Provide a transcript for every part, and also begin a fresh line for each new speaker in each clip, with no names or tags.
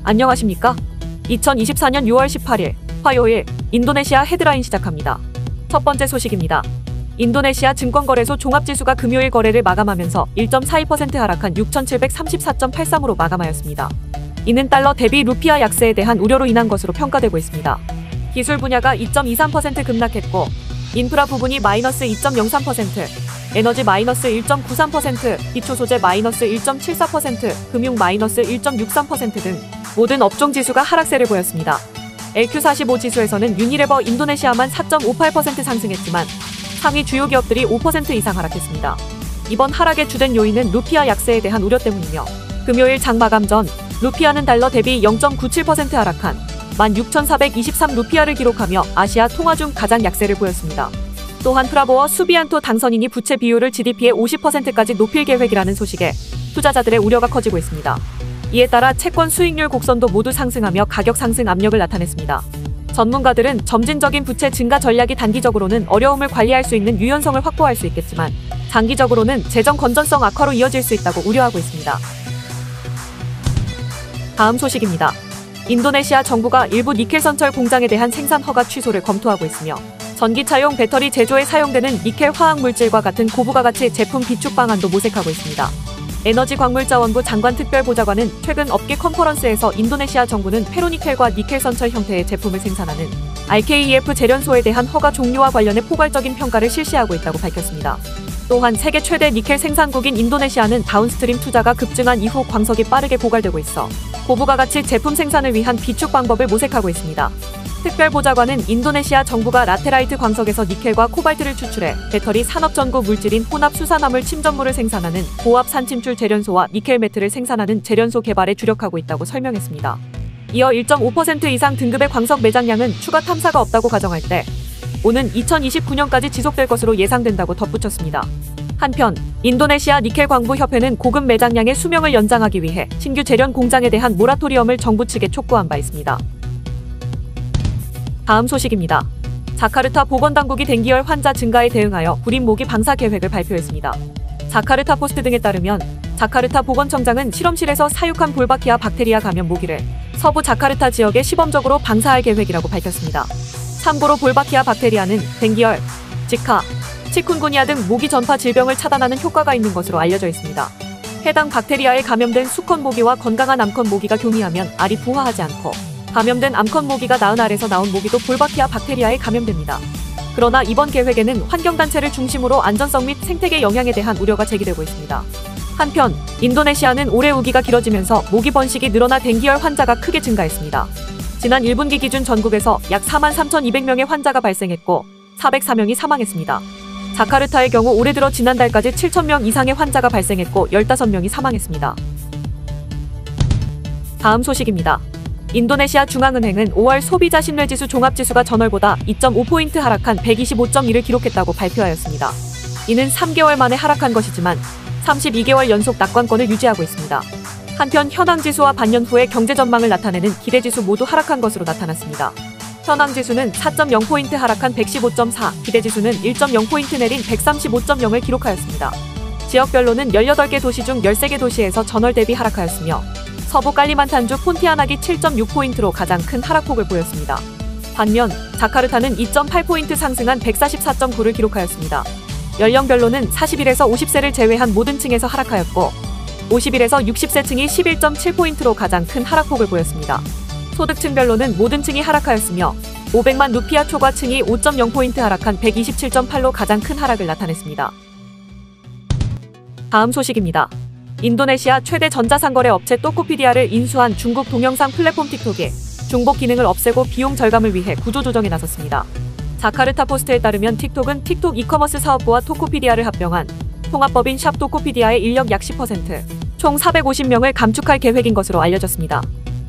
안녕하십니까? 2024년 6월 18일 화요일 인도네시아 헤드라인 시작합니다. 첫 번째 소식입니다. 인도네시아 증권거래소 종합지수가 금요일 거래를 마감하면서 1.42% 하락한 6,734.83으로 마감하였습니다. 이는 달러 대비 루피아 약세에 대한 우려로 인한 것으로 평가되고 있습니다. 기술 분야가 2.23% 급락했고 인프라 부분이 마이너스 2.03%, 에너지 마이너스 1.93%, 기초소재 마이너스 1.74%, 금융 마이너스 1.63% 등 모든 업종 지수가 하락세를 보였습니다. LQ45 지수에서는 유니레버 인도네시아만 4.58% 상승했지만 상위 주요 기업들이 5% 이상 하락했습니다. 이번 하락의 주된 요인은 루피아 약세에 대한 우려 때문이며 금요일 장 마감 전 루피아는 달러 대비 0.97% 하락한 16,423 루피아를 기록하며 아시아 통화 중 가장 약세를 보였습니다. 또한 프라보어 수비안토 당선인이 부채 비율을 GDP의 50%까지 높일 계획이라는 소식에 투자자들의 우려가 커지고 있습니다. 이에 따라 채권 수익률 곡선도 모두 상승하며 가격 상승 압력을 나타냈습니다. 전문가들은 점진적인 부채 증가 전략이 단기적으로는 어려움을 관리할 수 있는 유연성을 확보할 수 있겠지만 장기적으로는 재정 건전성 악화로 이어질 수 있다고 우려하고 있습니다. 다음 소식입니다. 인도네시아 정부가 일부 니켈 선철 공장에 대한 생산 허가 취소를 검토하고 있으며 전기차용 배터리 제조에 사용되는 니켈 화학 물질과 같은 고부가가치 제품 비축 방안도 모색하고 있습니다. 에너지광물자원부 장관 특별보좌관은 최근 업계 컨퍼런스에서 인도네시아 정부는 페로니켈과 니켈 선철 형태의 제품을 생산하는 RKEF 재련소에 대한 허가 종료와 관련해 포괄적인 평가를 실시하고 있다고 밝혔습니다. 또한 세계 최대 니켈 생산국인 인도네시아는 다운스트림 투자가 급증한 이후 광석이 빠르게 고갈되고 있어 고부가가치 제품 생산을 위한 비축 방법을 모색하고 있습니다. 특별보좌관은 인도네시아 정부가 라테라이트 광석에서 니켈과 코발트를 추출해 배터리 산업 전구 물질인 혼합 수산화물 침전물을 생산하는 고압 산침출 재련소와 니켈 매트를 생산하는 재련소 개발에 주력하고 있다고 설명했습니다. 이어 1.5% 이상 등급의 광석 매장량은 추가 탐사가 없다고 가정할 때 오는 2029년까지 지속될 것으로 예상된다고 덧붙였습니다. 한편 인도네시아 니켈 광부 협회는 고급 매장량의 수명을 연장하기 위해 신규 재련 공장에 대한 모라토리엄을 정부 측에 촉구한 바 있습니다. 다음 소식입니다. 자카르타 보건당국이 댕기열 환자 증가에 대응하여 구린 모기 방사 계획을 발표했습니다. 자카르타 포스트 등에 따르면 자카르타 보건청장은 실험실에서 사육한 볼바키아 박테리아 감염 모기를 서부 자카르타 지역에 시범적으로 방사할 계획이라고 밝혔습니다. 참고로 볼바키아 박테리아는 댕기열, 지카, 치쿤구니아 등 모기 전파 질병을 차단하는 효과가 있는 것으로 알려져 있습니다. 해당 박테리아에 감염된 수컷 모기와 건강한 암컷 모기가 교미하면 알이 부화하지 않고 감염된 암컷 모기가 낳은 알에서 나온 모기도 볼바키아 박테리아에 감염됩니다. 그러나 이번 계획에는 환경단체를 중심으로 안전성 및 생태계 영향에 대한 우려가 제기되고 있습니다. 한편 인도네시아는 올해 우기가 길어지면서 모기 번식이 늘어나 댕기열 환자가 크게 증가했습니다. 지난 1분기 기준 전국에서 약 43,200명의 환자가 발생했고 404명이 사망했습니다. 자카르타의 경우 올해 들어 지난달까지 7,000명 이상의 환자가 발생했고 15명이 사망했습니다. 다음 소식입니다. 인도네시아 중앙은행은 5월 소비자 신뢰지수 종합지수가 전월보다 2.5포인트 하락한 125.1을 기록했다고 발표하였습니다. 이는 3개월 만에 하락한 것이지만 32개월 연속 낙관권을 유지하고 있습니다. 한편 현황지수와 반년 후의 경제 전망을 나타내는 기대지수 모두 하락한 것으로 나타났습니다. 현황지수는 4.0포인트 하락한 115.4, 기대지수는 1.0포인트 내린 135.0을 기록하였습니다. 지역별로는 18개 도시 중 13개 도시에서 전월 대비 하락하였으며 서부 깔리만탄주 폰티아나기 7.6포인트로 가장 큰 하락폭을 보였습니다. 반면 자카르타는 2.8포인트 상승한 144.9를 기록하였습니다. 연령별로는 41에서 50세를 제외한 모든 층에서 하락하였고 51에서 60세 층이 11.7포인트로 가장 큰 하락폭을 보였습니다. 소득층별로는 모든 층이 하락하였으며 500만 루피아 초과층이 5.0포인트 하락한 127.8로 가장 큰 하락을 나타냈습니다. 다음 소식입니다. 인도네시아 최대 전자상거래 업체 토코피디아를 인수한 중국 동영상 플랫폼 틱톡이 중복 기능을 없애고 비용 절감을 위해 구조조정에 나섰습니다. 자카르타 포스트에 따르면 틱톡은 틱톡 이커머스 사업부와 토코피디아를 합병한 통합법인 샵 토코피디아의 인력 약 10%, 총 450명을 감축할 계획인 것으로 알려졌습니다.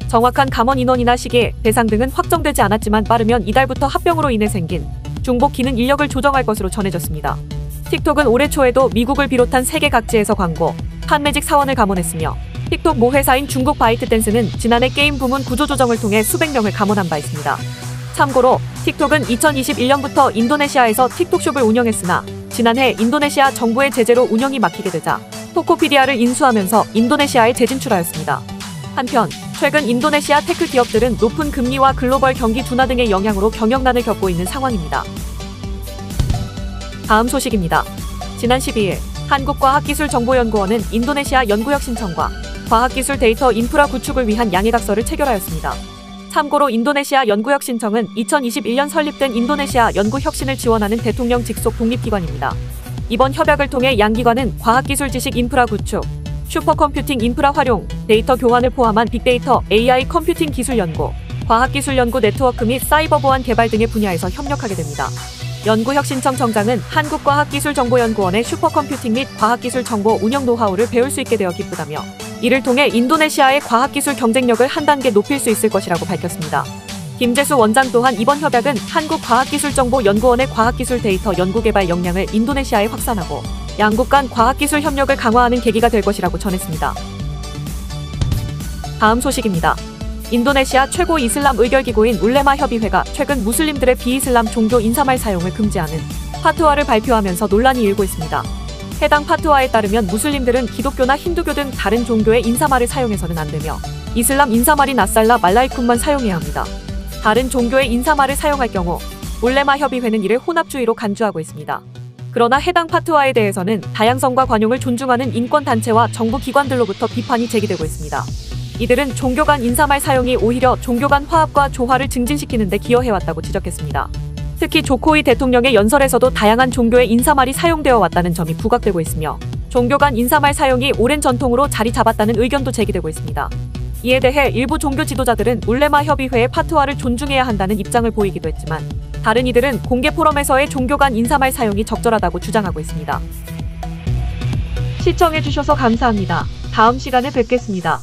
정확한 감원 인원이나 시기, 대상 등은 확정되지 않았지만 빠르면 이달부터 합병으로 인해 생긴 중복 기능 인력을 조정할 것으로 전해졌습니다. 틱톡은 올해 초에도 미국을 비롯한 세계 각지에서 광고, 판매직 사원을 감원했으며 틱톡 모 회사인 중국 바이트댄스는 지난해 게임 부문 구조조정을 통해 수백 명을 감원한 바 있습니다. 참고로 틱톡은 2021년부터 인도네시아에서 틱톡숍을 운영했으나 지난해 인도네시아 정부의 제재로 운영이 막히게 되자 토코피디아를 인수하면서 인도네시아에 재진출하였습니다. 한편 최근 인도네시아 테크 기업들은 높은 금리와 글로벌 경기 둔화 등의 영향으로 경영난을 겪고 있는 상황입니다. 다음 소식입니다. 지난 12일 한국과학기술정보연구원은 인도네시아 연구역 신청과 과학기술 데이터 인프라 구축을 위한 양해각서를 체결하였습니다. 참고로 인도네시아 연구역 신청은 2021년 설립된 인도네시아 연구혁신을 지원하는 대통령 직속 독립기관입니다. 이번 협약을 통해 양 기관은 과학기술 지식 인프라 구축, 슈퍼컴퓨팅 인프라 활용, 데이터 교환을 포함한 빅데이터, AI 컴퓨팅 기술 연구, 과학기술 연구 네트워크 및 사이버 보안 개발 등의 분야에서 협력하게 됩니다. 연구혁신청청장은 한국과학기술정보연구원의 슈퍼컴퓨팅 및 과학기술 정보 운영 노하우를 배울 수 있게 되어 기쁘다며 이를 통해 인도네시아의 과학기술 경쟁력을 한 단계 높일 수 있을 것이라고 밝혔습니다. 김재수 원장 또한 이번 협약은 한국과학기술정보연구원의 과학기술 데이터 연구개발 역량을 인도네시아에 확산하고 양국 간 과학기술 협력을 강화하는 계기가 될 것이라고 전했습니다. 다음 소식입니다. 인도네시아 최고 이슬람 의결기구인 울레마 협의회가 최근 무슬림들의 비이슬람 종교 인사말 사용을 금지하는 파트와를 발표하면서 논란이 일고 있습니다. 해당 파트와에 따르면 무슬림들은 기독교나 힌두교 등 다른 종교의 인사말을 사용해서는 안 되며 이슬람 인사말인 아살라 말라이쿰만 사용해야 합니다. 다른 종교의 인사말을 사용할 경우 울레마 협의회는 이를 혼합주의로 간주하고 있습니다. 그러나 해당 파트와에 대해서는 다양성과 관용을 존중하는 인권단체와 정부 기관들로부터 비판이 제기되고 있습니다. 이들은 종교 간 인사말 사용이 오히려 종교 간 화합과 조화를 증진시키는 데 기여해왔다고 지적했습니다. 특히 조코이 대통령의 연설에서도 다양한 종교의 인사말이 사용되어 왔다는 점이 부각되고 있으며 종교 간 인사말 사용이 오랜 전통으로 자리 잡았다는 의견도 제기되고 있습니다. 이에 대해 일부 종교 지도자들은 울레마 협의회의 파트와를 존중해야 한다는 입장을 보이기도 했지만 다른 이들은 공개 포럼에서의 종교 간 인사말 사용이 적절하다고 주장하고 있습니다. 시청해주셔서 감사합니다. 다음 시간에 뵙겠습니다.